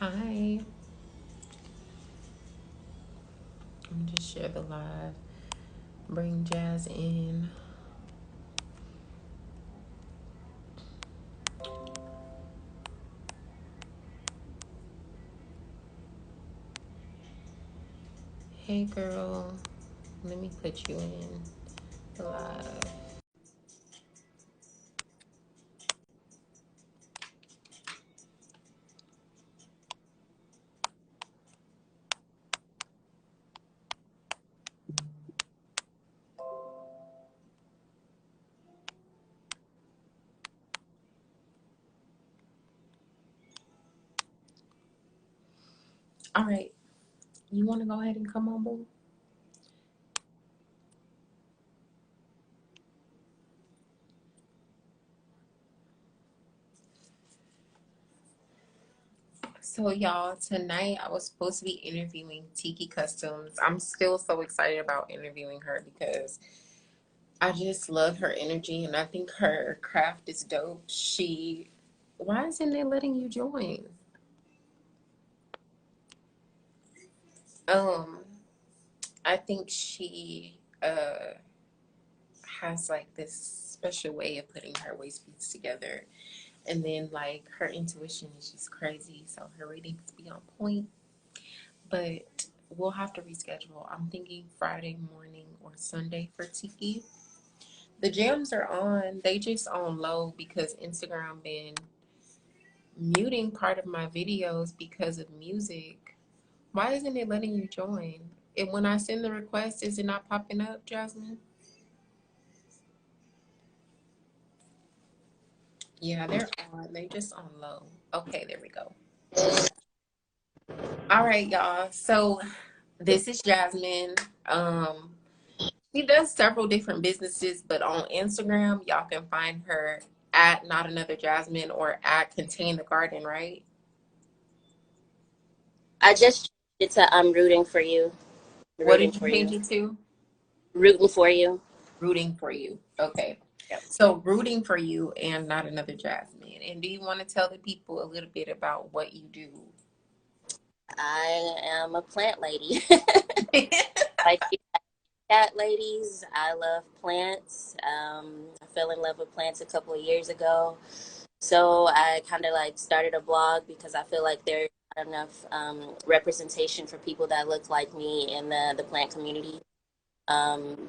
Hi. I'm just share the live. Bring Jazz in. Hey girl. Let me put you in the live. All right. You want to go ahead and come on, boo? So, y'all, tonight I was supposed to be interviewing Tiki Customs. I'm still so excited about interviewing her because I just love her energy and I think her craft is dope. Why isn't it letting you join? Um, I think she has like this special way of putting her waist beats together. And then like her intuition is just crazy. So her readings be on point. But we'll have to reschedule. I'm thinking Friday morning or Sunday for Tiki. The jams are on. They just on low because Instagram been muting part of my videos because of music. Why isn't it letting you join? And when I send the request, is it not popping up, Jasmine? Yeah, they're on. They just on low. Okay, there we go. All right, y'all. So this is Jasmine. Um, she does several different businesses, but on Instagram, y'all can find her at Not Another Jasmine or at Contain the Garden, right? I just changed it to I'm rooting for you. What Rooting did you for change you. it to? Rooting for you. Rooting for you. Okay. Yep. So rooting for you and Not Another Jasmine. And do you want to tell the people a little bit about what you do? I am a plant lady. Like you cat ladies, I love plants. I fell in love with plants a couple of years ago. So I kind of like started a blog because I feel like there's not enough representation for people that look like me in the plant community.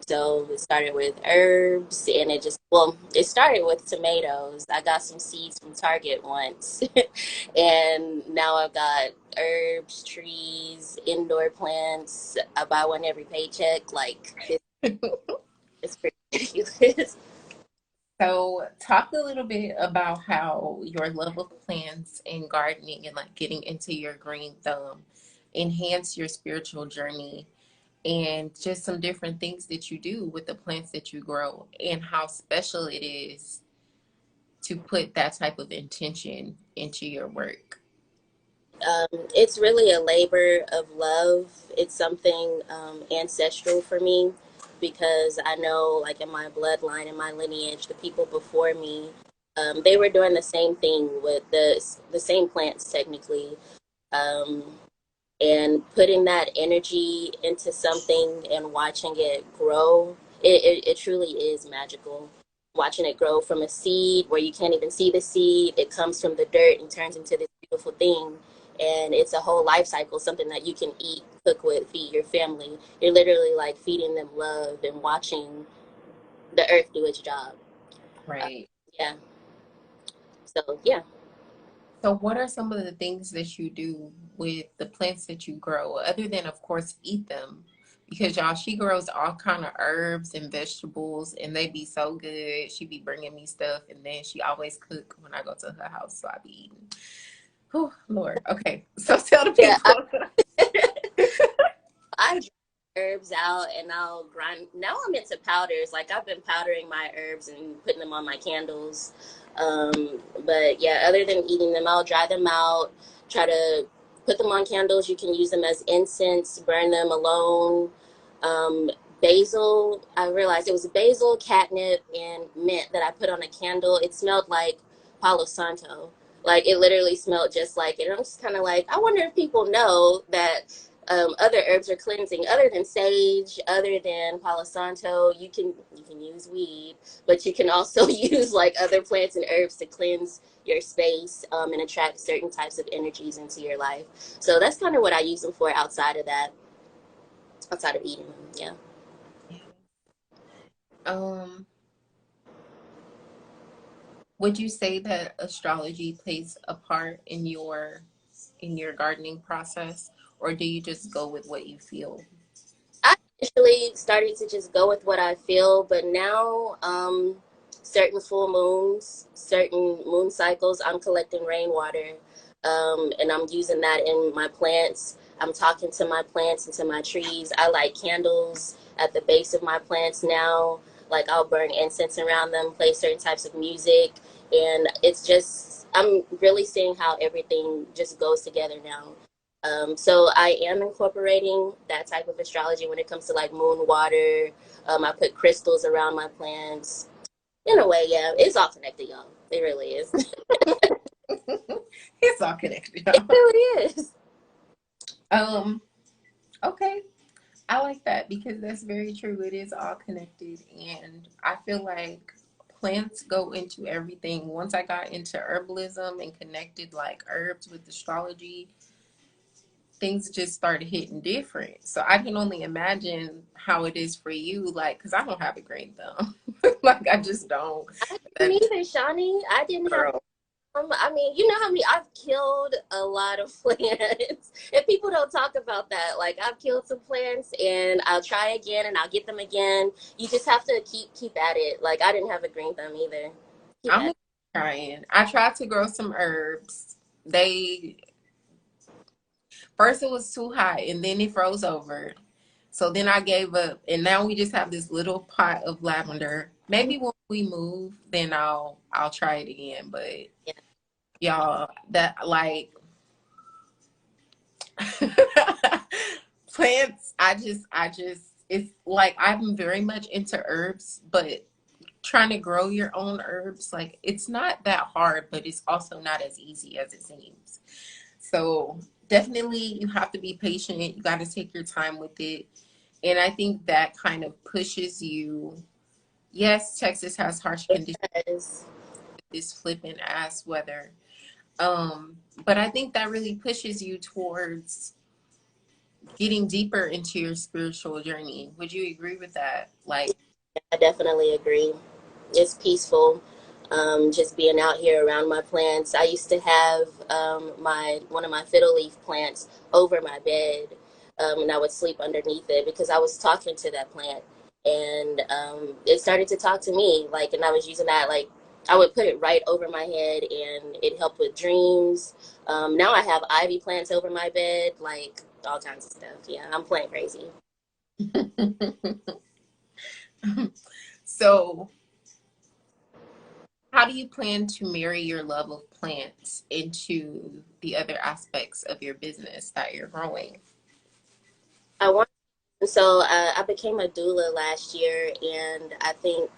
So it started with herbs and it started with tomatoes. I got some seeds from Target once. And now I've got herbs, trees, indoor plants. I buy one every paycheck. Like it's pretty ridiculous. So, talk a little bit about how your love of plants and gardening and like getting into your green thumb enhance your spiritual journey and just some different things that you do with the plants that you grow and how special it is to put that type of intention into your work. It's really a labor of love. It's something ancestral for me because I know, like in my bloodline, in my lineage, the people before me, they were doing the same thing with the same plants technically, um, and putting that energy into something and watching it grow. It truly is magical. Watching it grow from a seed where you can't even see the seed, it comes from the dirt and turns into this beautiful thing. And it's a whole life cycle, something that you can eat, cook with, feed your family. You're literally like feeding them love and watching the earth do its job. Uh, Right. yeah. So, yeah. So, what are some of the things that you do with the plants that you grow, other than, of course, eat them? Because y'all, she grows all kind of herbs and vegetables, and they be so good. She be bringing me stuff, and then she always cook when I go to her house, so I be eating. Oh, Lord. Okay, so tell the Yeah. people. I dry herbs out and I'll grind. Now I'm into powders. Like I've been powdering my herbs and putting them on my candles. But yeah, other than eating them, I'll dry them out. Try to put them on candles. You can use them as incense. Burn them alone. Um, Basil. I realized it was basil, catnip, and mint that I put on a candle. It smelled like Palo Santo. Like it literally smelled just like it. And I'm just kind of like, I wonder if people know that other herbs are cleansing, other than sage, other than Palo Santo. You can use weed, but you can also use like other plants and herbs to cleanse your space and attract certain types of energies into your life. So that's kind of what I use them for outside of eating them. Yeah. Yeah. Um, would you say that astrology plays a part in your gardening process, or do you just go with what you feel? I initially started to just go with what I feel, but now, certain full moons, certain moon cycles, I'm collecting rainwater, and I'm using that in my plants. I'm talking to my plants and to my trees. I light candles at the base of my plants now. Like I'll burn incense around them, play certain types of music, and it's just I'm really seeing how everything just goes together now. So I am incorporating that type of astrology when it comes to like moon water. I put crystals around my plants. In a way, yeah, it's all connected, y'all. It really is. It's all connected, It y'all. really is. Um, okay. I like that because that's very true. It is all connected. And I feel like plants go into everything. Once I got into herbalism and connected like herbs with astrology, things just started hitting different. So I can only imagine how it is for you, like, because I don't have a green thumb. Like, I just don't. I didn't That either, Shawnee. I didn't have. girl. I mean, you know how many I've killed a lot of plants, and people don't talk about that. Like I've killed some plants, and I'll try again, and I'll get them again. You just have to keep at it. Like I didn't have a green thumb either. Keep I'm at trying. I tried to grow some herbs. They First it was too hot and then it froze over. So then I gave up and now we just have this little pot of lavender. it. Maybe when we move, then I'll try it again. But Yeah, y'all, that like plants, I just it's like I'm very much into herbs, but trying to grow your own herbs, like it's not that hard, but it's also not as easy as it seems. So definitely you have to be patient. You got to take your time with it. And I think that kind of pushes you. Yes, Texas has harsh it conditions, does. this flipping ass weather. But I think that really pushes you towards getting deeper into your spiritual journey. Would you agree with that? Like, I definitely agree. It's peaceful. Just being out here around my plants. I used to have my one of my fiddle leaf plants over my bed, and I would sleep underneath it because I was talking to that plant, and it started to talk to me. Like, and I was using that like I would put it right over my head, and it helped with dreams. Now I have ivy plants over my bed, like all kinds of stuff. Yeah, I'm plant crazy. so how do you plan to marry your love of plants into the other aspects of your business that you're growing? I want. So I became a doula last year, and I think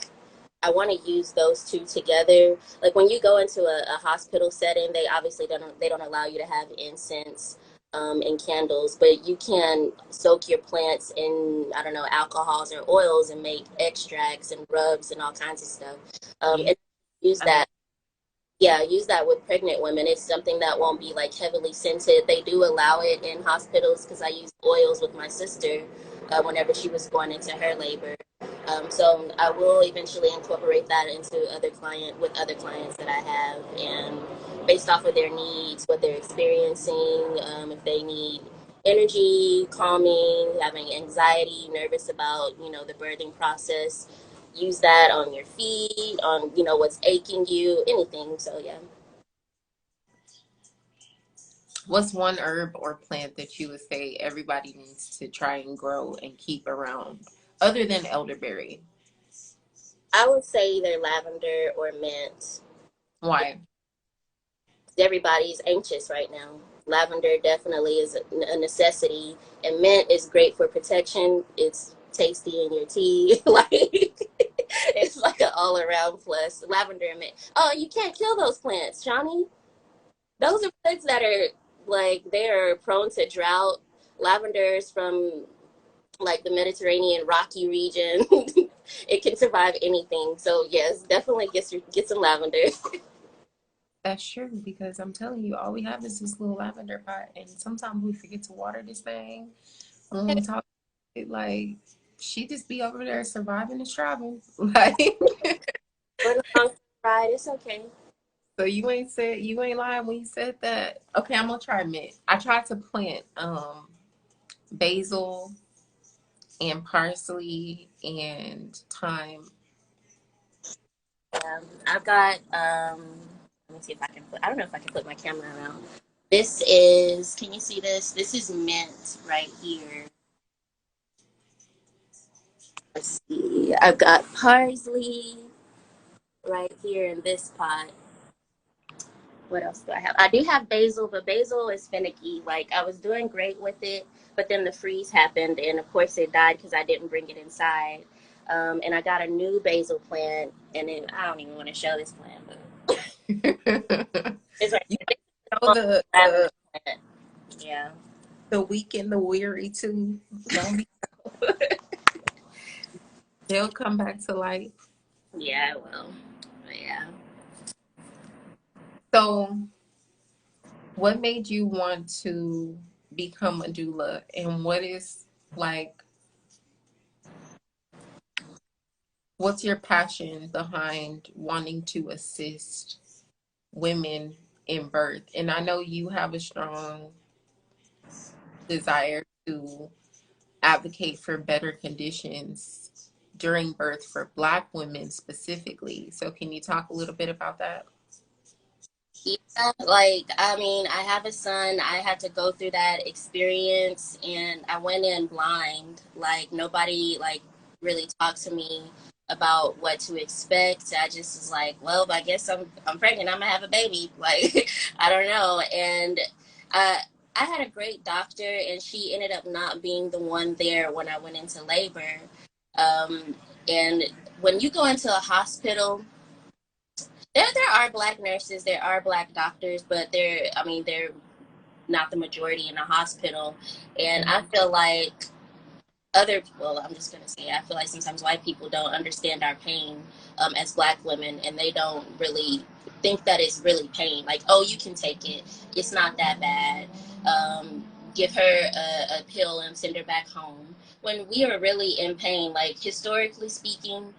I want to use those two together. Like when you go into a hospital setting, they obviously don't allow you to have incense and candles, but you can soak your plants in I don't know alcohols or oils and make extracts and rubs and all kinds of stuff. Yeah. And use I love that. Yeah, use that with pregnant women. It's something that won't be like heavily scented. They do allow it in hospitals because I used oils with my sister whenever she was going into her labor. So I will eventually incorporate that into other clients that I have, and based off of their needs, what they're experiencing, if they need energy, calming, having anxiety, nervous about the birthing process, use that on your feet, on what's aching you, anything. So yeah, What's one herb or plant that you would say everybody needs to try and grow and keep around, other than elderberry? I would say either lavender or mint. Why? Everybody's anxious right now. Lavender definitely is a necessity, and mint is great for protection. It's tasty in your tea. Like it's like an all around plus. Lavender and mint. Oh, you can't kill those plants, Johnny. Those are plants that are like they're prone to drought. Lavenders from like the Mediterranean rocky region. It can survive anything. So yes, definitely get some lavender. That's true because I'm telling you, all we have is this little lavender pot, and sometimes we forget to water this thing. When we talk, it like she just be over there surviving and striving. Like, For the long ride, it's okay. so you ain't lying when you said that. Okay, I'm gonna try mint. I tried to plant basil and parsley and thyme. I've got let me see if I can put I don't know if I can put my camera around. This is can you see this? This is mint right here. Let's see. I've got parsley right here in this pot. What else do I have? I do have basil, but basil is finicky. Like I was doing great with it, but then the freeze happened, and of course it died because I didn't bring it inside. And I got a new basil plant, and then I don't even want to show this plant, but it's like You this is know a lavender plant. Yeah, the weak and the weary too. Don't be. They'll come back to life. yeah, well, yeah. So, what made you want to become a doula, and what is like, what's your passion behind wanting to assist women in birth? And I know you have a strong desire to advocate for better conditions during birth for Black women specifically. So, can you talk a little bit about that? Yeah, like I mean, I have a son. I had to go through that experience, and I went in blind. Like nobody like really talked to me about what to expect. I just was like, well, I guess I'm pregnant. I'm gonna have a baby. Like I don't know. And uh, I had a great doctor, and she ended up not being the one there when I went into labor. Um, and when you go into a hospital there are black nurses, there are black doctors, but they're not the majority in a hospital. And I feel like I'm just gonna say, I feel like sometimes white people don't understand our pain as black women, and they don't really think that it's really pain. Like, oh, you can take it; it's not that bad. Give her a pill and send her back home. When we are really in pain, like historically speaking,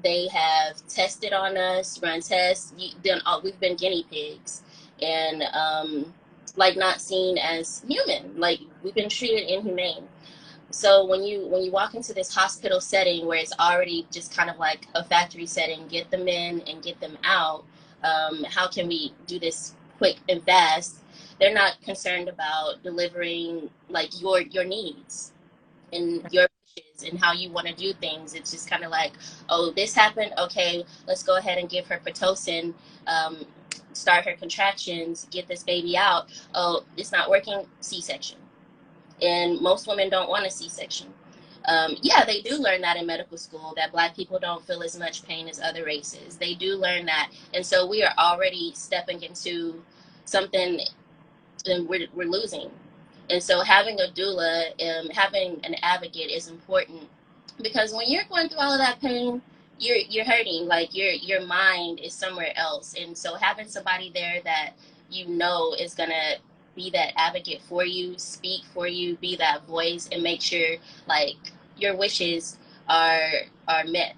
they have tested on us, run tests. We've been guinea pigs, and like not seen as human. Like we've been treated inhumane. So when you walk into this hospital setting where it's already just kind of like a factory setting, get them in and get them out. How can we do this quick and fast? They're not concerned about delivering like your needs and your wishes and how you want to do things. It's just kind of like, oh, this happened. Okay, let's go ahead and give her pitocin. Um, Start her contractions. Get this baby out. Oh, it's not working. C-section, and most women don't want a C-section. Yeah, they do learn that in medical school that black people don't feel as much pain as other races. They do learn that, and so we are already stepping into something, and we're losing. And so having a doula, having an advocate is important because when you're going through all of that pain, you're hurting. Like your mind is somewhere else, and so having somebody there that you know is gonna be that advocate for you, speak for you, be that voice, and make sure like your wishes are are met.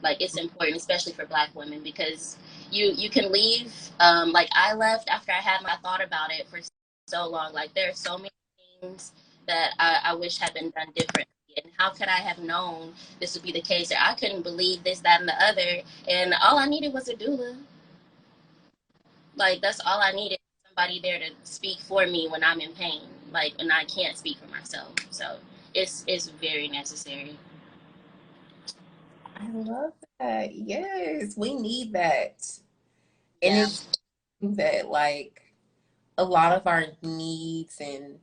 Like it's important, especially for Black women, because you can leave. Like I left after I had my thought about it for so long. Like there are so many things that I wish had been done differently. And how could I have known this would be the case? Or I couldn't believe this, that, and the other. And all I needed was a doula. Like that's all I needed. Somebody there to speak for me when I'm in pain. Like, and I can't speak for myself. So it's very necessary. I love that. Yes, we need that. And Yeah. it's true that like a lot of our needs and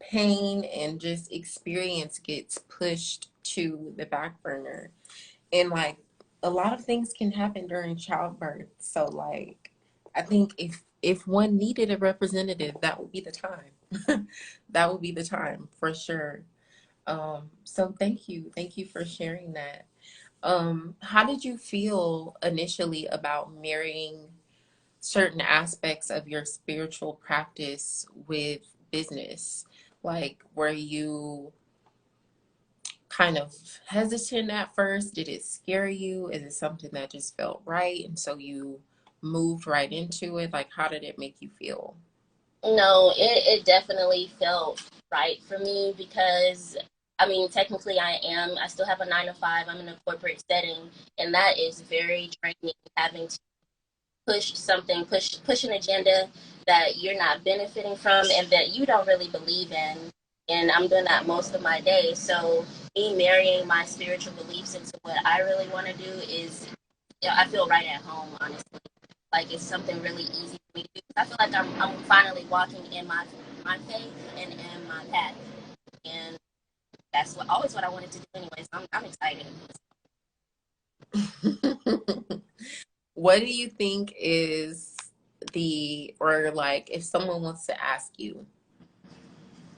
pain and just experience gets pushed to the back burner. And like a lot of things can happen during childbirth. So like I think if one needed a representative, that would be the time. That would be the time for sure. So thank you for sharing that. How did you feel initially about marrying certain aspects of your spiritual practice with business? Like, were you kind of hesitant at first? Did it scare you? Is it something that just felt right and so you moved right into it? Like, how did it make you feel? No, it definitely felt right for me because I mean, technically I still have a 9 to 5. I'm in a corporate setting, and that is very draining having to push an agenda that you're not benefiting from and that you don't really believe in. And I'm doing that most of my day. So me marrying my spiritual beliefs into what I really want to do is, yeah, I feel right at home, honestly. Like it's something really easy for me to do. I feel like I'm finally walking in my faith and in my path, and that's always what I wanted to do anyway. So I'm excited. What do you think is or like if someone wants to ask you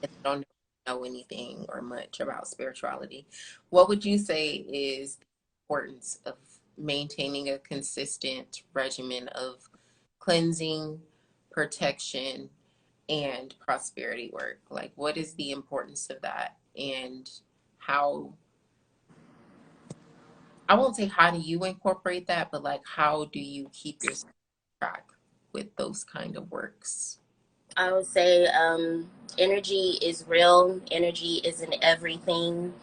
and they don't know anything or much about spirituality, what would you say is the importance of maintaining a consistent regimen of cleansing, protection, and prosperity work? Like, what is the importance of that? And how, I won't say how do you incorporate that, but like, how do you keep your track with those kind of works? I would say energy is real. Energy is in everything.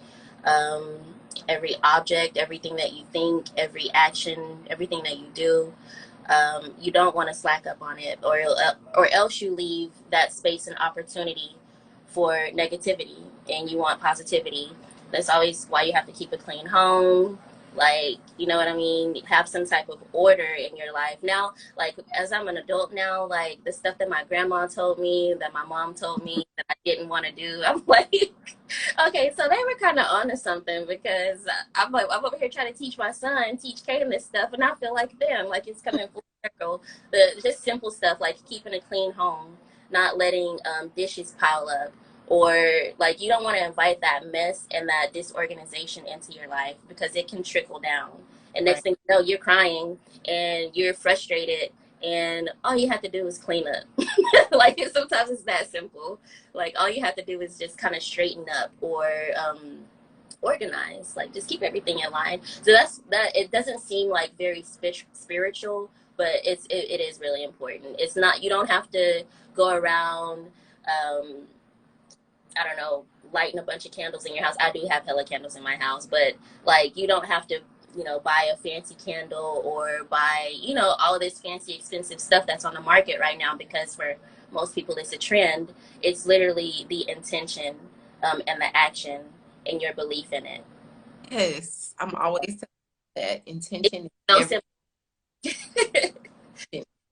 Um, every object, everything that you think, every action, everything that you do. You don't want to slack up on it, or else you leave that space and opportunity for negativity, and you want positivity. That's always why you have to keep a clean home. Like, you know what I mean? Have some type of order in your life. Now, like, as I'm an adult now, like, the stuff that my grandma told me, that my mom told me that I didn't want to do, I'm like, okay, so they were kind of onto something because I'm like, I'm over here trying to teach Kaden this stuff, and I feel like them, like it's coming full circle. The just simple stuff like keeping a clean home, not letting dishes pile up, or like you don't want to invite that mess and that disorganization into your life because it can trickle down. And next Right. thing you know, you're crying and you're frustrated, and all you have to do is clean up. Like sometimes it's that simple. Like all you have to do is just kind of straighten up or organize. Like just keep everything in line. So that's that. It doesn't seem like very spiritual, but it is really important. It's not. You don't have to go around. Um, I don't know, lighting a bunch of candles in your house. I do have hella candles in my house, but like you don't have to, buy a fancy candle or buy, all of this fancy expensive stuff that's on the market right now because for most people it's a trend. It's literally the intention and the action and your belief in it. Yes, I'm always telling that It's intention is so simple.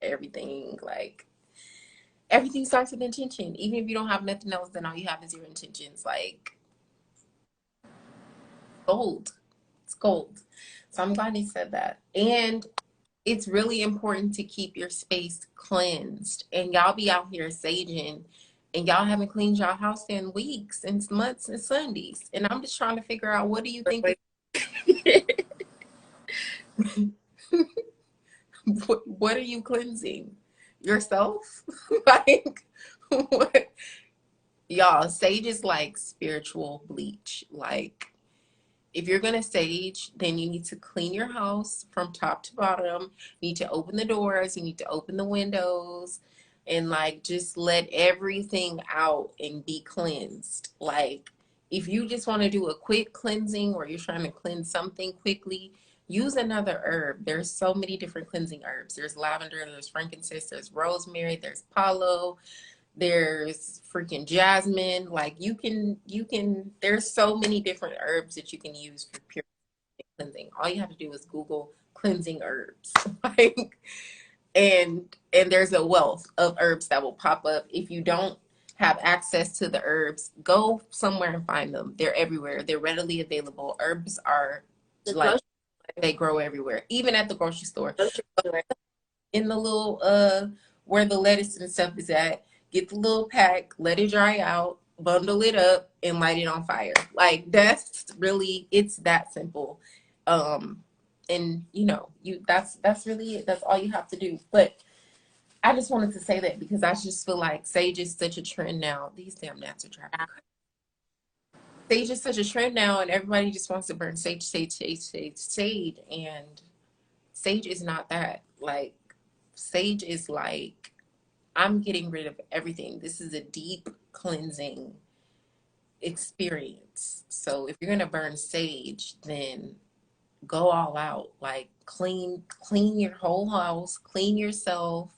everything. Like, everything starts with intention. Even if you don't have nothing else, then all you have is your intentions. Like, gold. It's gold. So I'm glad you said that. And it's really important to keep your space cleansed. And y'all be out here saging and y'all haven't cleaned y'all house in weeks and months and Sundays. And I'm just trying to figure out, what do you think what are you cleansing? Yourself? Like, what? Y'all, sage is like spiritual bleach. Like, if you're gonna sage, then you need to clean your house from top to bottom. You need to open the doors, you need to open the windows, and like just let everything out and be cleansed. Like, if you just want to do a quick cleansing or you're trying to cleanse something quickly, use another herb. There's so many different cleansing herbs. There's lavender, there's frankincense, there's rosemary, there's palo, there's freaking jasmine. Like, there's so many different herbs that you can use for pure cleansing. All you have to do is Google cleansing herbs. Like, and there's a wealth of herbs that will pop up. If you don't have access to the herbs, go somewhere and find them. They're everywhere. They're readily available. Herbs are The like, grocery, they grow everywhere, even at the grocery store. grocery store. In the little where the lettuce and stuff is at. Get the little pack, let it dry out, bundle it up, and light it on fire. Like that's really, it's that simple. And you know, that's really it. That's all you have to do. But I just wanted to say that because I just feel like sage is such a trend now. These damn gnats are driving me crazy. Sage is such a trend now, and everybody just wants to burn sage, sage, sage, sage, sage, and sage is not that. Like sage is like I'm getting rid of everything. This is a deep cleansing experience. So if you're gonna burn sage, then go all out. Like clean your whole house, clean yourself,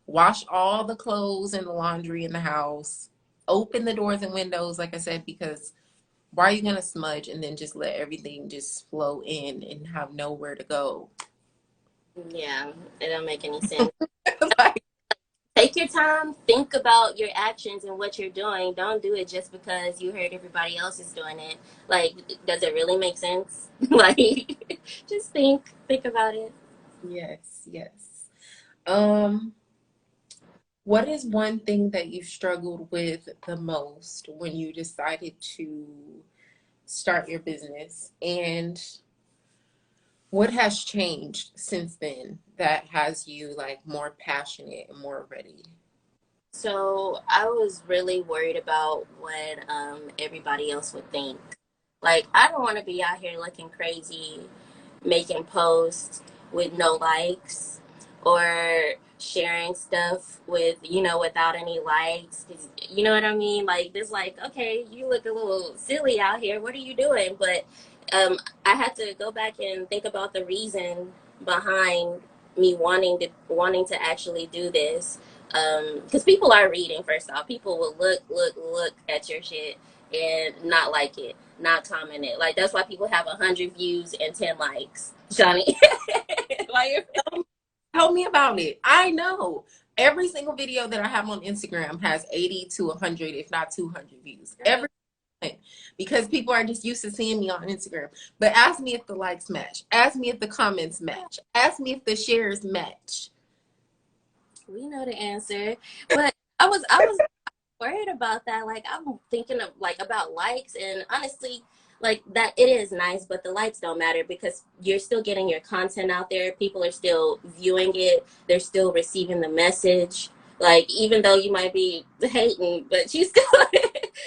wash all the clothes and the laundry in the house, open the doors and windows, like I said, because why are you gonna smudge and then just let everything just flow in and have nowhere to go? Yeah, it don't make any sense. Like, Take your time, think about your actions and what you're doing. Don't do it just because you heard everybody else is doing it. Like, does it really make sense? Like, just think about it. yes, yes. Um, what is one thing that you struggled with the most when you decided to start your business? And what has changed since then that has you like more passionate and more ready? So I was really worried about what everybody else would think. Like, I don't want to be out here looking crazy, making posts with no likes, or sharing stuff with, without any likes. 'Cause you know what I mean? Like, this, like, okay, you look a little silly out here. What are you doing? But I had to go back and think about the reason behind me wanting to actually do this. Because people are reading. First off, people will look at your shit and not like it, not comment it. Like, that's why people have 100 views and 10 likes. Johnny, why Tell me about it. I know every single video that I have on Instagram has 80 to 100, if not 200 views. you? Every because people are just used to seeing me on Instagram. But ask me if the likes match. Ask me if the comments match. Ask me if the shares match. We know the answer, but I was worried about that. Like, I'm thinking of like about likes, and honestly, like, that it is nice, but the likes don't matter because you're still getting your content out there. People are still viewing it. They're still receiving the message. Like, even though you might be hating, but you still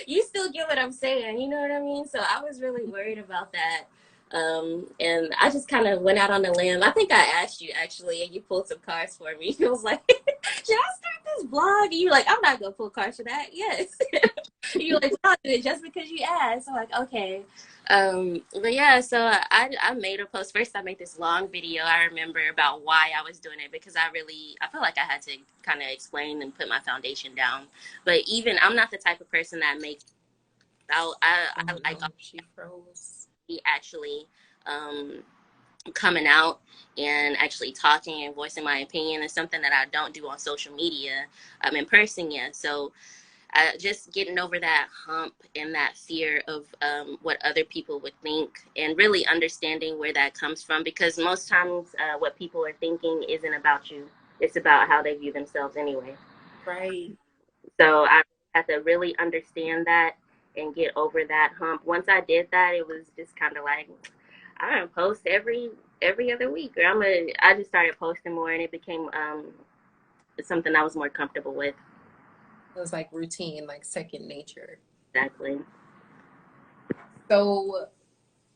you still get what I'm saying. You know what I mean? So I was really worried about that. And I just kind of went out on a limb. I think I asked you actually, and you pulled some cards for me. It was like, should I start this blog? And you were like, I'm not gonna pull cards for that. Yes. You're like, well, I'll do it just because you asked. I'm like, okay. But yeah, so I made a post. First, I made this long video. I remember about why I was doing it because I feel like I had to kind of explain and put my foundation down. But even I'm not the type of person that makes Oh I like no, she froze. actually um coming out and actually talking and voicing my opinion is something that I don't do on social media in person yet. So just getting over that hump and that fear of what other people would think, and really understanding where that comes from, because most times what people are thinking isn't about you, it's about how they view themselves anyway. Right. So I had to really understand that and get over that hump. Once I did that, it was just kind of like I don't post every other week, or I just started posting more, and it became something I was more comfortable with. It was like routine, like second nature. Exactly. So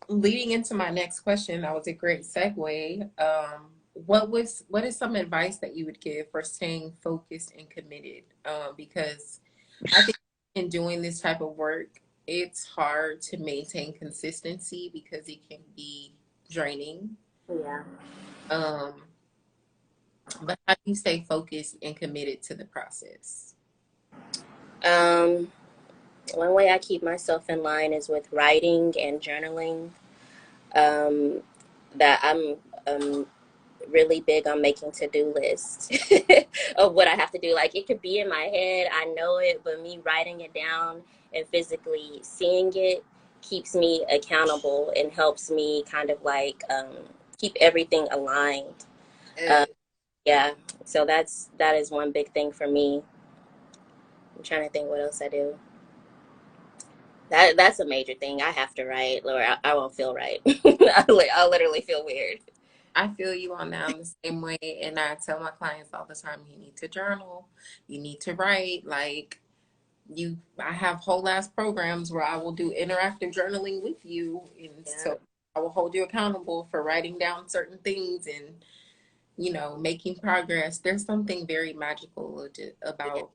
leading into my next question, that was a great segue. What is some advice that you would give for staying focused and committed? Because I think in doing this type of work, it's hard to maintain consistency because it can be draining. Yeah. Um, but how do you stay focused and committed to the process? Um, One way I keep myself in line is with writing and journaling. Um, that I'm really big on making to-do lists of what I have to do. Like, it could be in my head, I know it, but me writing it down and physically seeing it keeps me accountable and helps me kind of like keep everything aligned. Uh, Uh, Yeah. So that is one big thing for me. I'm trying to think what else I do. That's a major thing. I have to write, or I won't feel right. I'll literally feel weird. I feel you on that. I'm the same way. And I tell my clients all the time, you need to journal, you need to write. Like, I have whole ass programs where I will do interactive journaling with you. And Yeah. so I will hold you accountable for writing down certain things and, making progress. There's something very magical about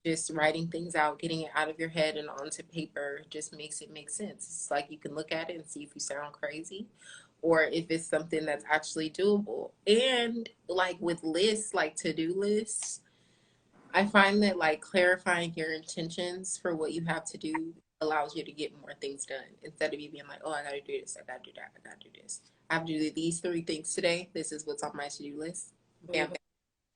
just writing things out, getting it out of your head and onto paper just makes it make sense. It's like you can look at it and see if you sound crazy or if it's something that's actually doable. And like with lists, like to-do lists, I find that like clarifying your intentions for what you have to do allows you to get more things done instead of you being like, oh, I gotta do this, I gotta do that, I gotta do this. I have to do these three things today. This is what's on my to-do list. Bam, Mhm. bam,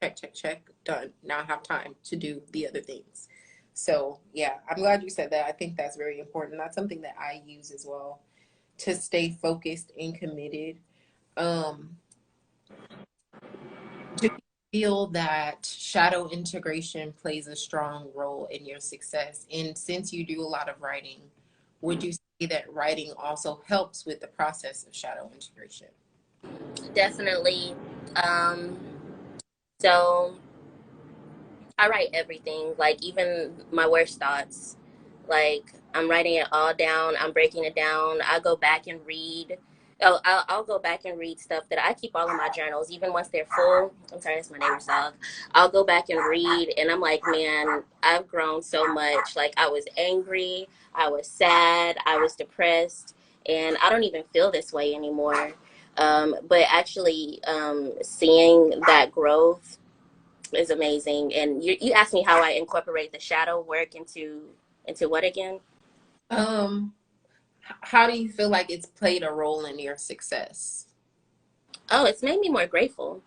check, check, check, done. Now I have time to do the other things. So yeah, I'm glad you said that. I think that's very important. That's something that I use as well to stay focused and committed. Um, do you feel that shadow integration plays a strong role in your success? And since you do a lot of writing, would you say that writing also helps with the process of shadow integration? Definitely. Um, so I write everything, like even my worst thoughts. Like I'm writing it all down. I'm breaking it down. I go back and read. Oh, I'll go back and read stuff that I keep all of my journals, even once they're full. I'm sorry, that's my neighbor's dog. I'll go back and read, and I'm like, man, I've grown so much. Like I was angry, I was sad, I was depressed, and I don't even feel this way anymore. But actually, seeing that growth is amazing. And you asked me how I incorporate the shadow work into what again? Um, how do you feel like it's played a role in your success? Oh, it's made me more grateful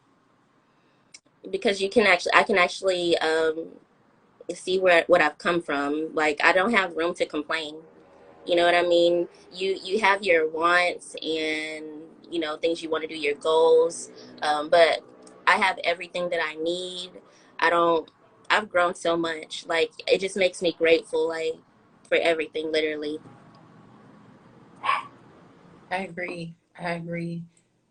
because I can actually see where what I've come from. Like I don't have room to complain. You know what I mean? You have your wants and things you want to do, your goals, but I have everything that I need. I don't. I've grown so much. Like it just makes me grateful. Like for everything, literally. I agree. I agree.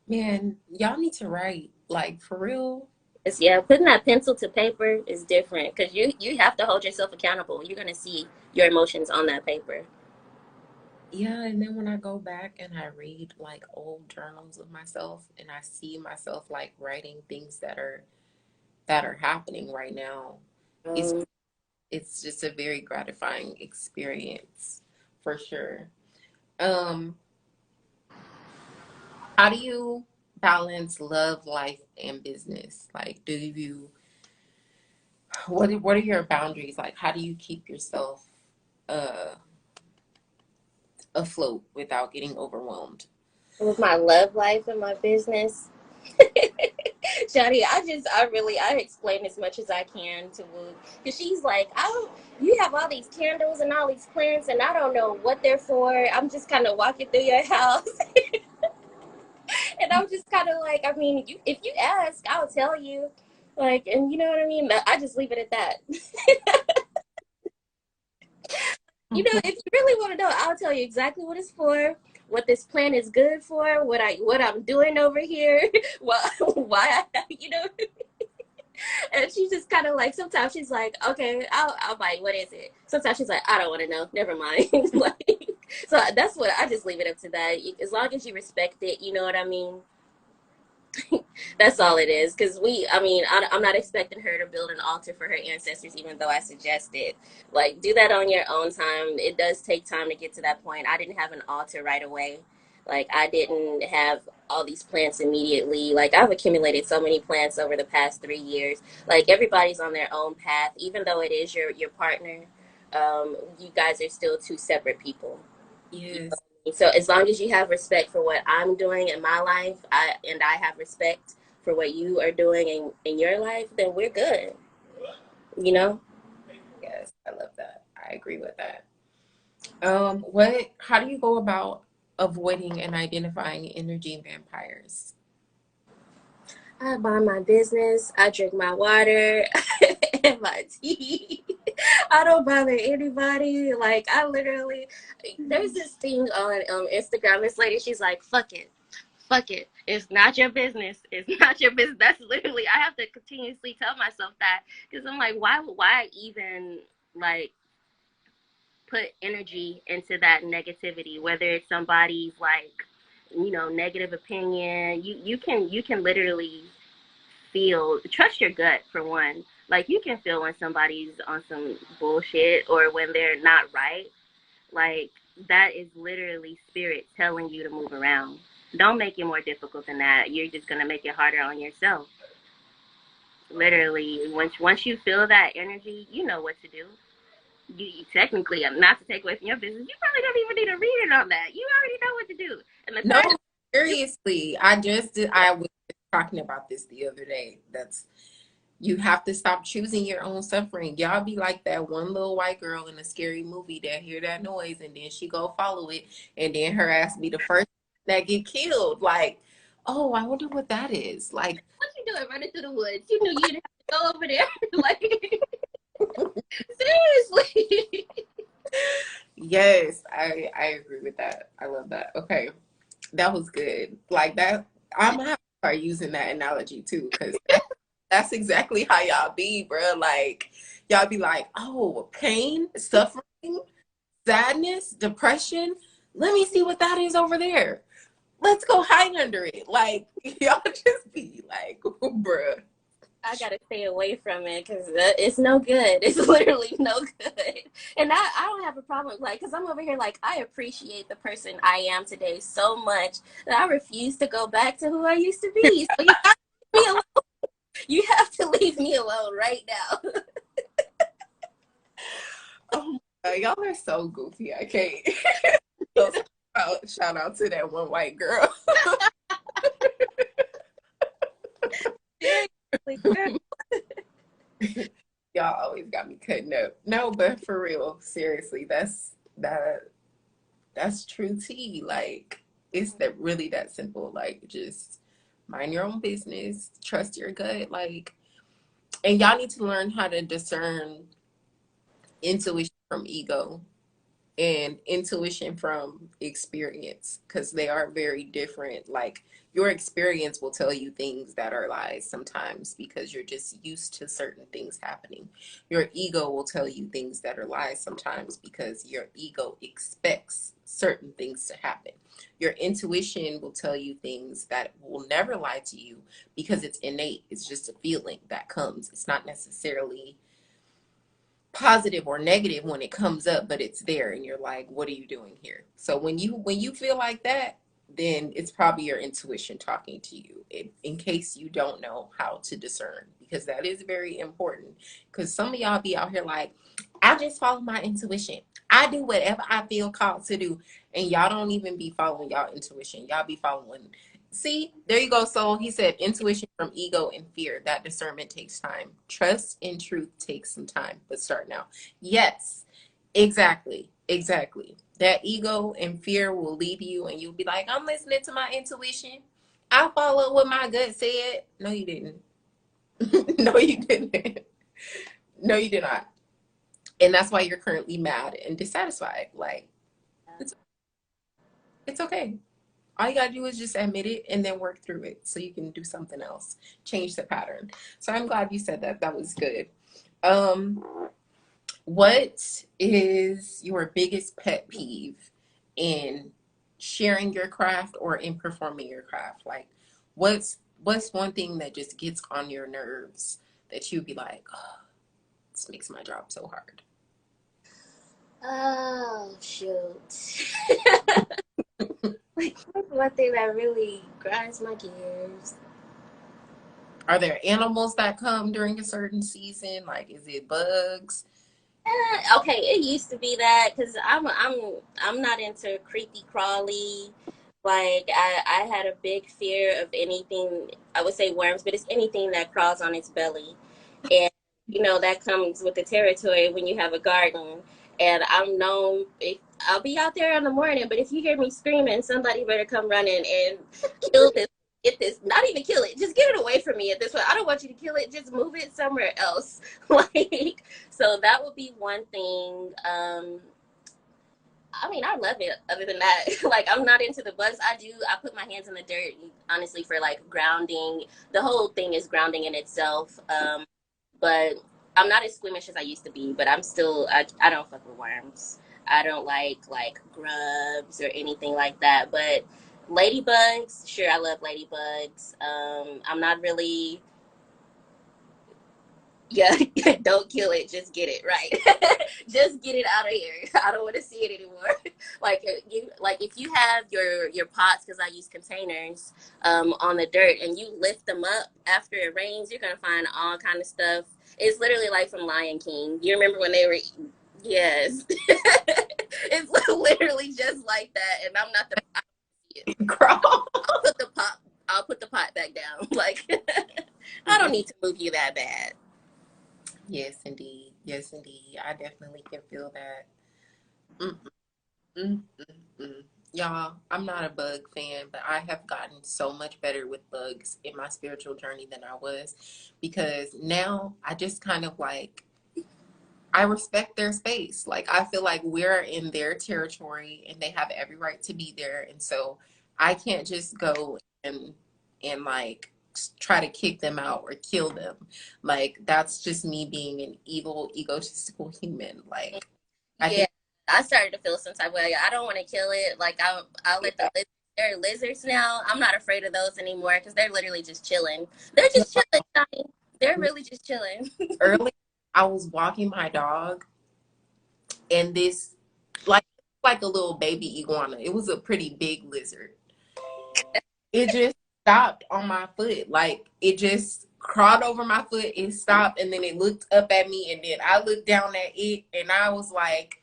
Man, y'all need to write. Like for real. It's, yeah, putting that pencil to paper is different because you have to hold yourself accountable. You're gonna see your emotions on that paper. Yeah, and then when I go back and I read like old journals of myself and I see myself like writing things that are happening right now, it's Um, it's just a very gratifying experience for sure. Um, how do you balance love, life, and business? Like, what are your boundaries? Like, how do you keep yourself uh afloat without getting overwhelmed? with my love life and my business, Shadi, I explain as much as I can to Woo because she's like, I don't. You have all these candles and all these plants, and I don't know what they're for. I'm just kind of walking through your house, and I'm just kind of like, I mean, if you ask, I'll tell you. Like, and you know what I mean? I just leave it at that. If you really want to know, I'll tell you exactly what it's for, what this plan is good for, what I'm doing over here, why and she's just kind of like, sometimes she's like, okay, I'll buy. What is it? Sometimes she's like, I don't want to know. Never mind. Like, so that's what I just leave it up to that. As long as you respect it, you know what I mean. That's Yeah, all it is. Because I'm not expecting her to build an altar for her ancestors, even though I suggested. Like, do that on your own time. It does take time to get to that point. I didn't have an altar right away. Like, I didn't have all these plants immediately. Like, I've accumulated so many plants over the past 3 years. Like, everybody's on their own path, even though it is your partner. You guys are still two separate people. yes. So as long as you have respect for what I'm doing in my life, I have respect for what you are doing in your life, then we're good. You know? Yes, I love that. I agree with that. How do you go about avoiding and identifying energy vampires? I mind my business. I drink my water and my tea. I don't bother anybody. Like, I literally, there's this thing on Instagram. This lady, she's like, fuck it. Fuck it. It's not your business. It's not your business. That's literally, I have to continuously tell myself that because I'm like, why even like put energy into that negativity, whether it's somebody's like, negative opinion. You can literally feel, trust your gut for one. Like, you can feel when somebody's on some bullshit or when they're not right. Like, that is literally spirit telling you to move around. Don't make it more difficult than that. You're just gonna make it harder on yourself. Literally, once you feel that energy, you know what to do. You technically, not to take away from your business, you probably don't even need to read it on that. You already know what to do. And the No, card, seriously. I was talking about this the other day. That's You have to stop choosing your own suffering. Y'all be like that one little white girl in a scary movie that hear that noise and then she go follow it and then her ass be the first that get killed. Like, oh, I wonder what that is. Like, what you doing running through the woods? You knew you'd have to go over there. Like, seriously. yes, I agree with that. I love that. Okay, that was good. Like that, I'm gonna have to start using that analogy too, because that's exactly how y'all be, bro. Like, y'all be like, oh, pain, suffering, sadness, depression. Let me see what that is over there. Let's go hide under it. Like, y'all just be like, bruh. I gotta stay away from it because it's no good. It's literally no good. And I don't have a problem, like, because I'm over here, like, I appreciate the person I am today so much that I refuse to go back to who I used to be. So you have to leave me alone. You have to leave me alone right now. Oh my God, y'all are so goofy. I can't. So, shout out to that one white girl. Seriously. Y'all always got me cutting up. No, but for real, seriously, that's true tea. Like, it's that really that simple. Like, just mind your own business, trust your gut. Like, and y'all need to learn how to discern intuition from ego and intuition from experience, because they are very different. Like, your experience will tell you things that are lies sometimes because you're just used to certain things happening. Your ego will tell you things that are lies sometimes because your ego expects certain things to happen. Your intuition will tell you things that will never lie to you because it's innate. It's just a feeling that comes. It's not necessarily positive or negative when it comes up, but it's there and you're like, what are you doing here? So when you feel like that, then it's probably your intuition talking to you, in case you don't know how to discern, because that is very important. Because some of y'all be out here like, I just follow my intuition, I do whatever I feel called to do, and y'all don't even be following y'all intuition. Y'all be following, see, there you go. So he said intuition from ego and fear. That discernment takes time. Trust and truth takes some time, but start now. Yes, exactly. Exactly. That ego and fear will lead you, and you'll be like, I'm listening to my intuition. I follow what my gut said. No, you didn't. No, you didn't. No, you did not. And that's why you're currently mad and dissatisfied. Like, it's, it's okay. All you gotta do is just admit it and then work through it so you can do something else, change the pattern. So I'm glad you said that. That was good. Um, what is your biggest pet peeve in sharing your craft or in performing your craft? Like, what's one thing that just gets on your nerves that you'd be like, oh, this makes my job so hard? Oh, shoot. Like, what's one thing that really grinds my gears? Are there animals that come during a certain season? Like, is it bugs? Okay, it used to be that because I'm not into creepy crawly. Like, I had a big fear of anything. I would say worms, but it's anything that crawls on its belly, and that comes with the territory when you have a garden. And I'm known. I'll be out there in the morning, but if you hear me screaming, somebody better come running and kill this. get this, not even kill it, just get it away from me at this point. I don't want you to kill it, just move it somewhere else. Like, so that would be one thing. I mean, I love it. Other than that, like, I'm not into the bugs. I put my hands in the dirt, honestly, for like grounding. The whole thing is grounding in itself. But I'm not as squeamish as I used to be. But I'm still, I don't fuck with worms. I don't like grubs or anything like that. But ladybugs, sure, I love ladybugs. I'm not really, yeah, don't kill it. Just get it right. Just get it out of here. I don't want to see it anymore. Like you, like if you have your pots, because I use containers, on the dirt, and you lift them up after it rains, you're gonna find all kind of stuff. It's literally like from Lion King. You remember when they were? Yes, it's literally just like that. And I'm not the. I don't see it. Girl. I'll put the pot. I'll put the pot back down. Like I don't need to move you that bad. Yes, indeed. Yes, indeed. I definitely can feel that. Mm, mm, mm, mm. Y'all, I'm not a bug fan, but I have gotten so much better with bugs in my spiritual journey than I was, because now I just kind of like, I respect their space. Like, I feel like we're in their territory and they have every right to be there. And so I can't just go and like try to kick them out or kill them. Like, that's just me being an evil, egotistical human. Like, I Yeah, think, I started to feel some type of way. I don't want to kill it. Like I'll let the they're lizards now. I'm not afraid of those anymore because they're literally just chilling. They're just chilling, Johnny. They're really just chilling. early I was walking my dog and this like a little baby iguana. It was a pretty big lizard. It just stopped on my foot. Like, it just crawled over my foot and stopped, and then it looked up at me, and then I looked down at it, and I was like,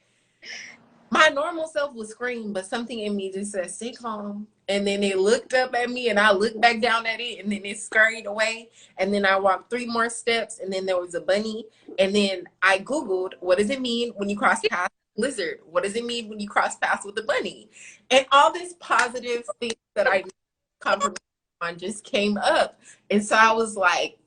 my normal self would scream, but something in me just said, stay calm. And then it looked up at me, and I looked back down at it, and then it scurried away. And then I walked 3 more steps, and then there was a bunny. And then I Googled, what does it mean when you cross paths with a lizard? What does it mean when you cross paths with a bunny? And all this positive things that I confirmation on just came up. And so I was like,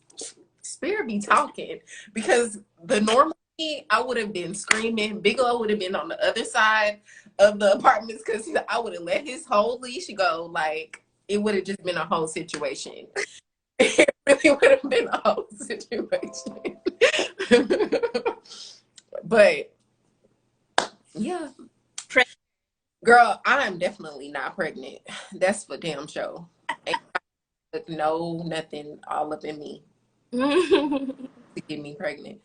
Spirit be talking, because the normal me, I would have been screaming. Bigelow would have been on the other side of the apartments because I would have let his whole leash go. Like, it would have just been a whole situation. It really would have been a whole situation. But yeah, girl, I am definitely not pregnant. That's for damn sure. Ain't no nothing all up in me to get me pregnant.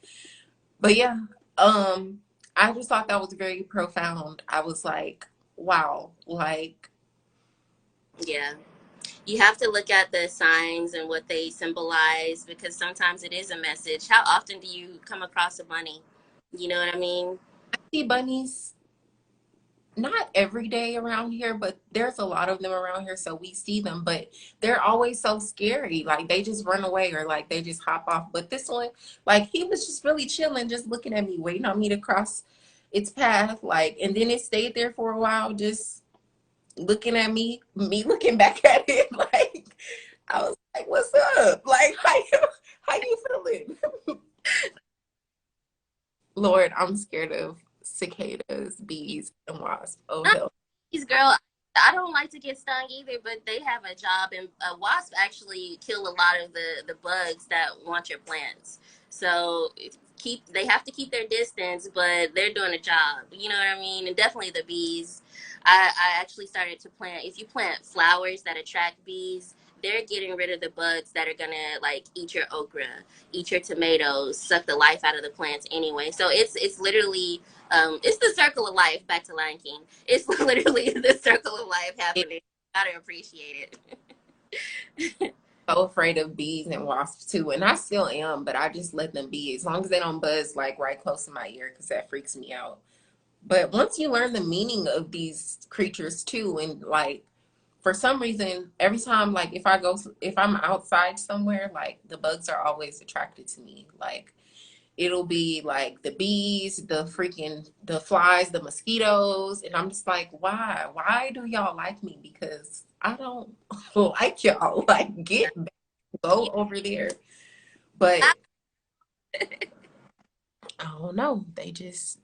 But yeah, I just thought that was very profound. I was like, wow, like, Yeah. You have to look at the signs and what they symbolize because sometimes it is a message. How often do you come across a bunny? You know what I mean? I see bunnies not every day around here, but there's a lot of them around here, so we see them, but they're always so scary. Like, they just run away or like they just hop off. But this one, like, he was just really chilling, just looking at me, waiting on me to cross its path. Like, and then it stayed there for a while, just looking at me looking back at it. Like, I was like, what's up? Like, how you feeling? Lord, I'm scared of cicadas, bees, and wasps. Oh, hell. These girl, I don't like to get stung either, but they have a job, and wasps actually kill a lot of the bugs that want your plants. So they have to keep their distance, but they're doing a job. You know what I mean? And definitely the bees. I actually started to plant. If you plant flowers that attract bees, they're getting rid of the bugs that are gonna like eat your okra, eat your tomatoes, suck the life out of the plants anyway. So it's literally it's the circle of life. Back to Lion King. It's literally the circle of life happening. Gotta appreciate it. So afraid of bees and wasps too, and I still am, but I just let them be as long as they don't buzz like right close to my ear, because that freaks me out. But once you learn the meaning of these creatures too, and like, for some reason, every time, like, if I'm outside somewhere, like, the bugs are always attracted to me. Like, it'll be like the bees, the flies, the mosquitoes, and I'm just like, why do y'all like me? Because I don't like y'all. Like, go over there. But I don't know. They just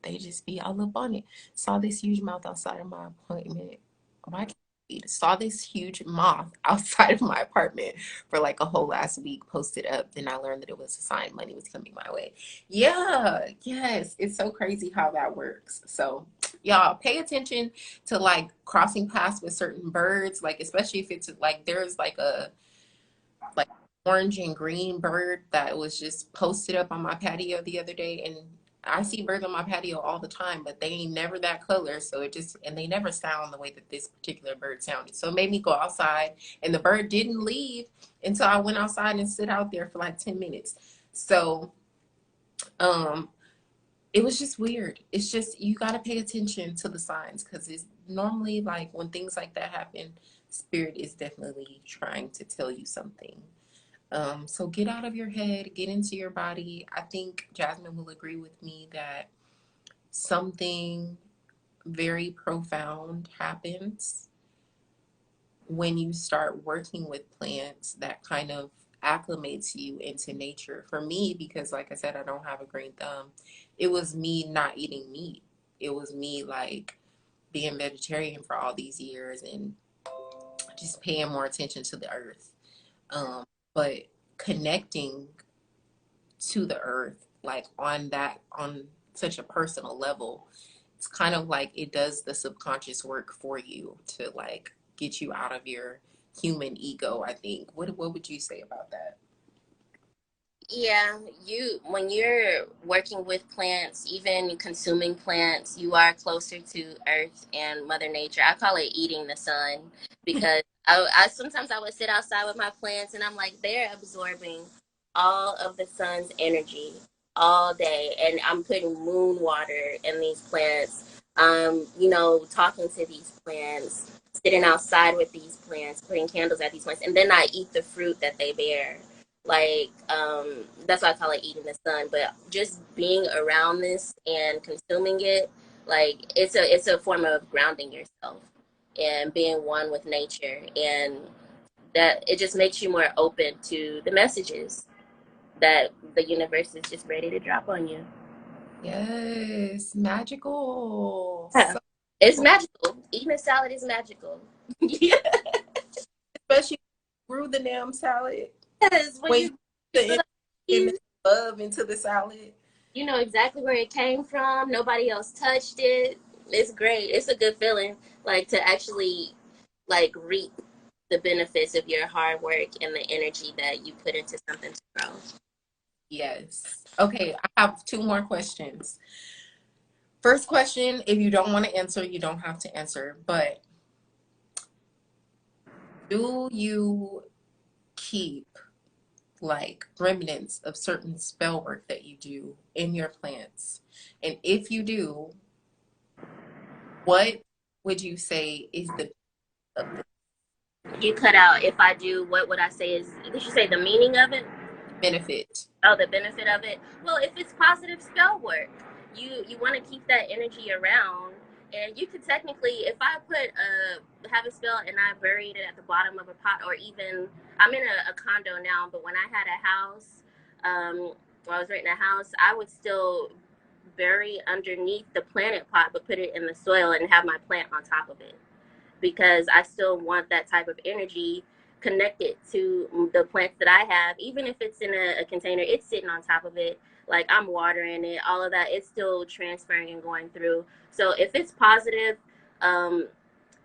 be all up on it. Saw this huge mouth outside of my appointment. Why can't I read? Saw this huge moth outside of my apartment for like a whole last week. Posted up. Then I learned that it was a sign money was coming my way. Yeah, yes. It's so crazy how that works. So y'all pay attention to like crossing paths with certain birds, like especially if it's like there's like orange and green bird that was just posted up on my patio the other day. And I see birds on my patio all the time, but they ain't never that color. So and they never sound the way that this particular bird sounded. So it made me go outside, and the bird didn't leave until I went outside and sit out there for like 10 minutes. So, um, it was just weird. It's just, you got to pay attention to the signs, because it's normally like when things like that happen, spirit is definitely trying to tell you something. So get out of your head, get into your body. I think Jasmine will agree with me that something very profound happens when you start working with plants that kind of acclimates you into nature. For me, because like I said, I don't have a green thumb, it was me not eating meat. It was me like being vegetarian for all these years and just paying more attention to the earth. But connecting to the earth, like on such a personal level, it's kind of like it does the subconscious work for you to like get you out of your human ego, I think. What would you say about that? Yeah, you when you're working with plants, even consuming plants, you are closer to Earth and Mother Nature. I call it eating the sun because I sometimes I would sit outside with my plants and I'm like they're absorbing all of the sun's energy all day, and I'm putting moon water in these plants. Talking to these plants, sitting outside with these plants, putting candles at these plants, and then I eat the fruit that they bear. Like that's why I call it eating the sun. But just being around this and consuming it, like it's a form of grounding yourself and being one with nature, and that it just makes you more open to the messages that the universe is just ready to drop on you. Yes, magical. Yeah. So It's magical. Eating a salad is magical. yeah, especially through the damn salad. Yes, when When you you put feel the like in you love into the salad. you know exactly where it came from. Nobody else touched it. It's great. It's a good feeling, like to actually like reap the benefits of your hard work and the energy that you put into something to grow. Yes. Okay, I have two more questions. First question, if you don't want to answer, you don't have to answer, but do you keep like remnants of certain spell work that you do in your plants? And if you do, what would you say is the of the You cut out. If I do, what would I say is? Did you say the meaning of it? benefit? Oh, the benefit of it. Well, if it's positive spell work, you want to keep that energy around, and you could technically, if I put have a spell and I buried it at the bottom of a pot, or even I'm in a condo now, but when I had a house, when I was renting a house, I would still bury underneath the planet pot, but put it in the soil and have my plant on top of it because I still want that type of energy connected to the plants that I have. Even if it's in a container, it's sitting on top of it. Like I'm watering it, all of that, it's still transferring and going through. So if it's positive, um,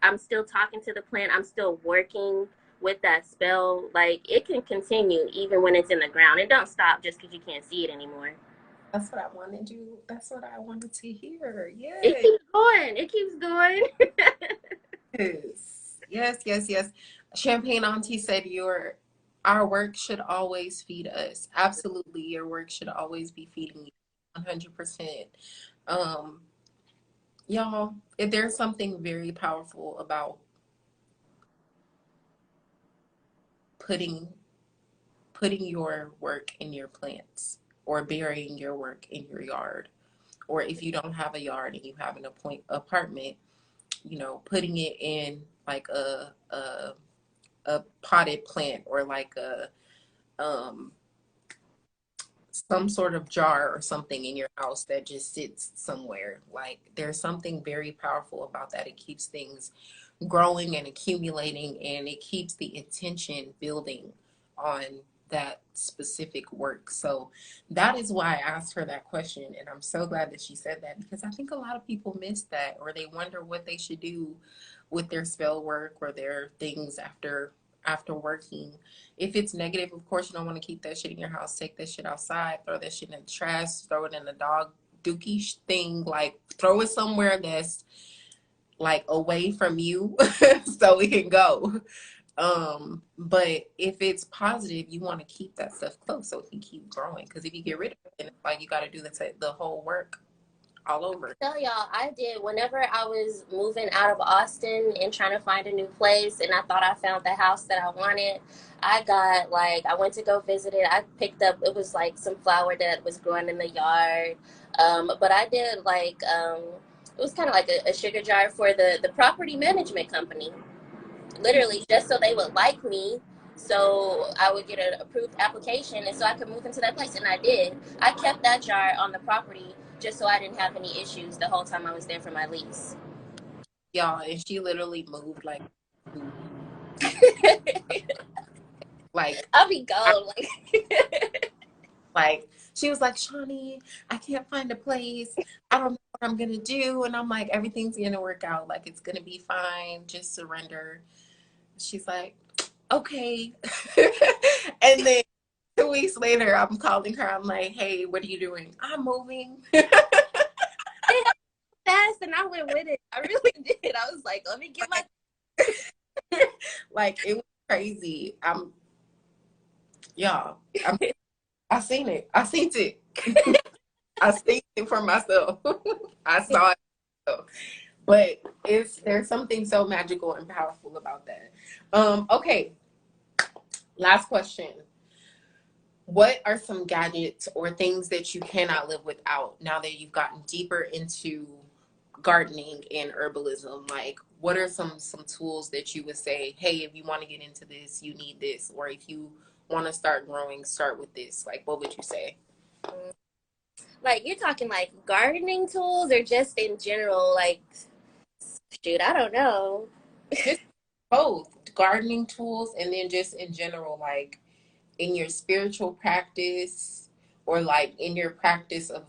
I'm still talking to the plant. I'm still working with that spell. Like it can continue even when it's in the ground. It don't stop just because you can't see it anymore. That's what I wanted you. That's what I wanted to hear. It Yes. keeps going. It keeps going. Yes. Yes, yes, yes. Champagne Auntie said our work should always feed us. Absolutely, your work should always be feeding you. 100%. Um, y'all, if there's something very powerful about putting putting your work in your plants. or burying your work in your yard. Or if you don't have a yard and you have an apartment, putting it in like a potted plant, or like a um some sort of jar or something in your house that just sits somewhere. Like, there's something very powerful about that. It keeps things growing and accumulating, and it keeps the intention building on that specific work. So that is why I asked her that question, and I'm so glad that she said that, because I think a lot of people miss that, or they wonder what they should do with their spell work or their things after working. If it's negative, of course you don't want to keep that shit in your house. Take that shit outside, throw that shit in the trash, throw it in the dog dookie thing, like throw it somewhere that's like away from you so it can go. But if it's positive, you want to keep that stuff close so it can keep growing. Because if you get rid of it, then it's like you got to do the whole work all over. Tell y'all, I did whenever I was moving out of Austin and trying to find a new place, and I thought I found the house that I wanted. I got like, I went to go visit it. I picked up, it was like some flower that was growing in the yard. But I did like, it was kind of like a sugar jar for the property management company, literally just so they would like me. So I would get an approved application, and so I could move into that place. And I did. I kept that jar on the property just so I didn't have any issues the whole time I was there for my lease. Y'all, and she literally moved like I'll be I, gone. like she was like, Shawnee, I can't find a place. I don't know what I'm gonna do. And I'm like, everything's gonna work out. Like, it's gonna be fine. Just surrender. She's like, okay. And then 2 weeks later, I'm calling her. I'm like, hey, what are you doing? I'm moving. Fast, and I went with it. I really did. I was like, let me get my. Like, it was crazy. Y'all, I seen it. I seen it. I seen it for myself. I saw it. But there's something so magical and powerful about that. Okay, last question. What are some gadgets or things that you cannot live without now that you've gotten deeper into gardening and herbalism? Like, what are some tools that you would say, hey, if you want to get into this, you need this, or if you want to start growing, start with this? Like, what would you say? Like, you're talking like gardening tools, or just in general? Like, shoot, I don't know. Just both gardening tools, and then just in general, like in your spiritual practice, or like in your practice of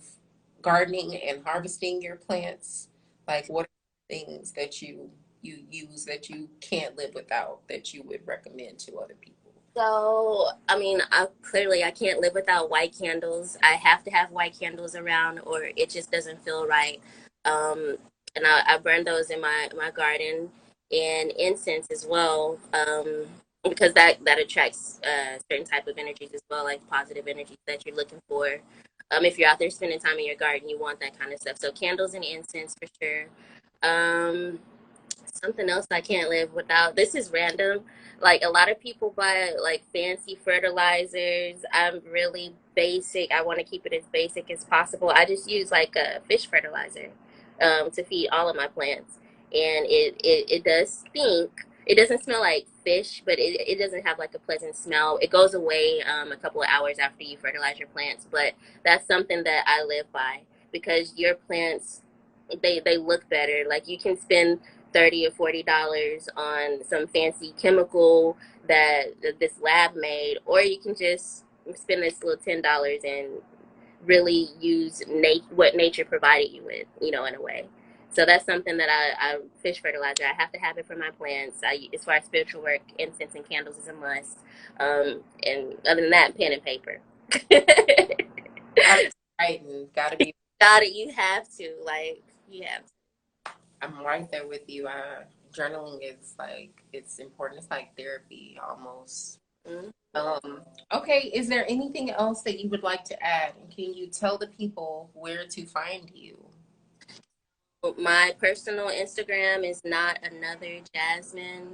gardening and harvesting your plants. Like, what are things that you use that you can't live without, that you would recommend to other people? So, I mean, clearly I can't live without white candles. I have to have white candles around, or it just doesn't feel right. Um, and I burn those in my garden, and incense as well, because that attracts certain type of energies as well, like positive energies that you're looking for. If you're out there spending time in your garden, you want that kind of stuff. So candles and incense for sure. Um, Something else I can't live without. This is random. Like, a lot of people buy like fancy fertilizers. I'm really basic. I want to keep it as basic as possible. I just use like a fish fertilizer to feed all of my plants, and it does stink. It doesn't smell like fish, but it doesn't have like a pleasant smell. It goes away a couple of hours after you fertilize your plants, but that's something that I live by, because your plants, they look better. Like, you can spend $30 or $40 on some fancy chemical that this lab made, or you can just spend this little $10 and really use what nature provided you with, in a way. So that's something that I fish fertilizer. I have to have it for my plants. As far as spiritual work, incense and candles is a must. And other than that, pen and paper. Gotta be writing, gotta be. Got it. You have to. Like, you have to. I'm right there with you. Journaling is like, it's important. It's like therapy almost. Mm-hmm. Um, okay, is there anything else that you would like to add? And can you tell the people where to find you? My personal Instagram is Not Another Jasmine.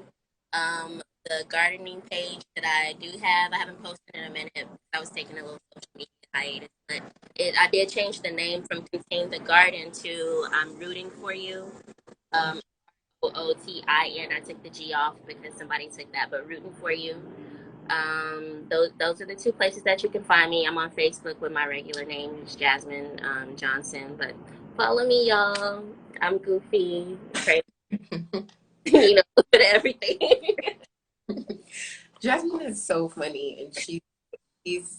The gardening page that I do have, I haven't posted in a minute. I was taking a little social media hiatus, but I did change the name from Contain the Garden to I'm Rooting for You. Um, OOTIN. I took the G off because somebody took that, but Rooting for You. Those are the two places that you can find me. I'm on Facebook with my regular name, it's Jasmine Johnson. But follow me, y'all. I'm goofy, crazy, with everything. Jasmine is so funny, and she's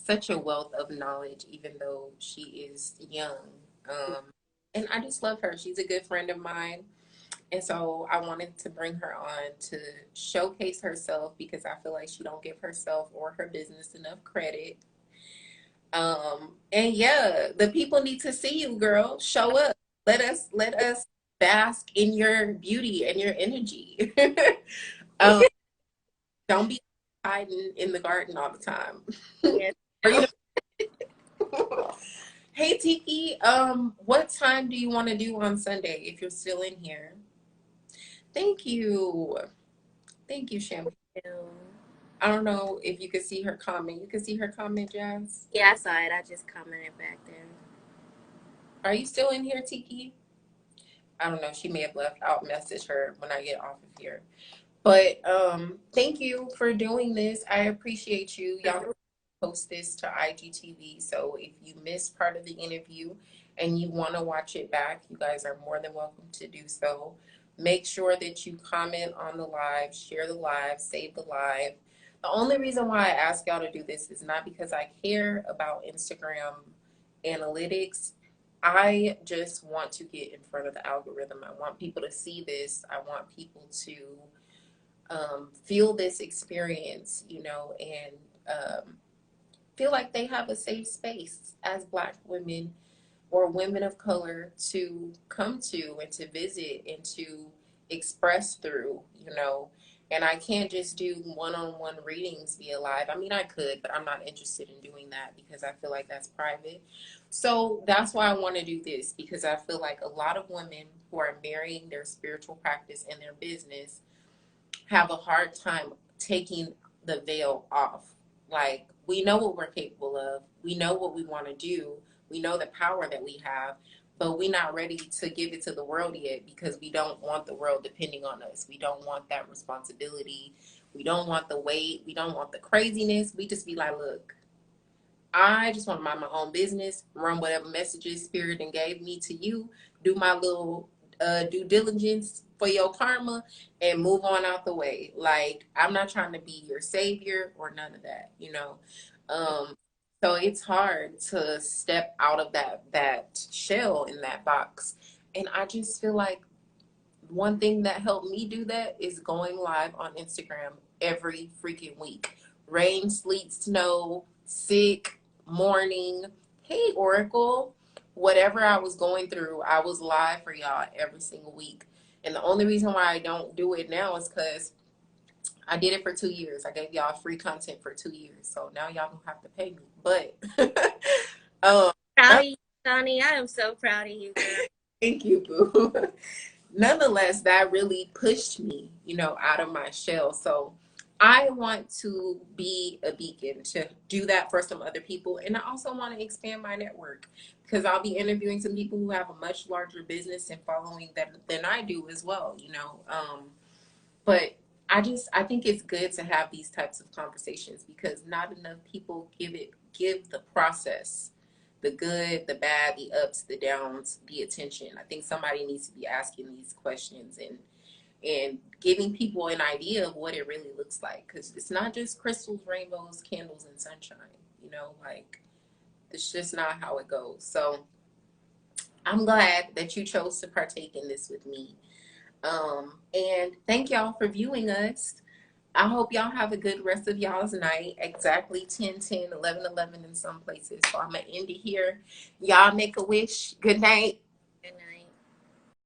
such a wealth of knowledge, even though she is young. And I just love her. She's a good friend of mine. And so I wanted to bring her on to showcase herself because I feel like she don't give herself or her business enough credit. And yeah, the people need to see you, girl. Show up. Let us bask in your beauty and your energy. um, don't be hiding in the garden all the time. Yes. Hey Tiki, what time do you want to do on Sunday if you're still in here? Thank you. Thank you, Champagne. I don't know if you could see her comment. You can see her comment, Jazz. Yeah, I saw it. I just commented back there. Are you still in here, Tiki? I don't know. She may have left. I'll message her when I get off of here. But thank you for doing this. I appreciate you. Y'all can post this to IGTV. So if you missed part of the interview and you want to watch it back, you guys are more than welcome to do so. Make sure that you comment on the live, share the live, save the live. The only reason why I ask y'all to do this is not because I care about Instagram analytics. I just want to get in front of the algorithm. I want people to see this. I want people to feel this experience, and feel like they have a safe space as Black women or women of color to come to and to visit and to express through. And I can't just do one-on-one readings via live. I mean, I could, but I'm not interested in doing that because I feel like that's private. So that's why I want to do this, because I feel like a lot of women who are marrying their spiritual practice and their business have a hard time taking the veil off. Like, we know what we're capable of, we know what we want to do, we know the power that we have, but we're not ready to give it to the world yet because we don't want the world depending on us. We don't want that responsibility. We don't want the weight. We don't want the craziness. We just be like, look, I just want to mind my own business, run whatever messages Spirit and gave me to you, do my little due diligence for your karma, and move on out the way. Like, I'm not trying to be your savior or none of that. So it's hard to step out of that shell in that box. And I just feel like one thing that helped me do that is going live on Instagram every freaking week. Rain, sleet, snow, sick, morning. Hey, Oracle. Whatever I was going through, I was live for y'all every single week. And the only reason why I don't do it now is because I did it for 2 years. I gave y'all free content for 2 years. So now y'all don't have to pay me. But Proud of you, Donnie. I am so proud of you, girl. thank you, boo. Nonetheless, that really pushed me, out of my shell. So I want to be a beacon to do that for some other people. And I also want to expand my network because I'll be interviewing some people who have a much larger business and following than I do as well. But I think it's good to have these types of conversations because not enough people give the process, the good, the bad, the ups, the downs, the attention. I think somebody needs to be asking these questions and giving people an idea of what it really looks like, because it's not just crystals, rainbows, candles, and sunshine. Like, it's just not how it goes. So I'm glad that you chose to partake in this with me. And thank y'all for viewing us. I hope y'all have a good rest of y'all's night. Exactly 10:10, 11:11 in some places. So I'm going to end it here. Y'all make a wish. Good night.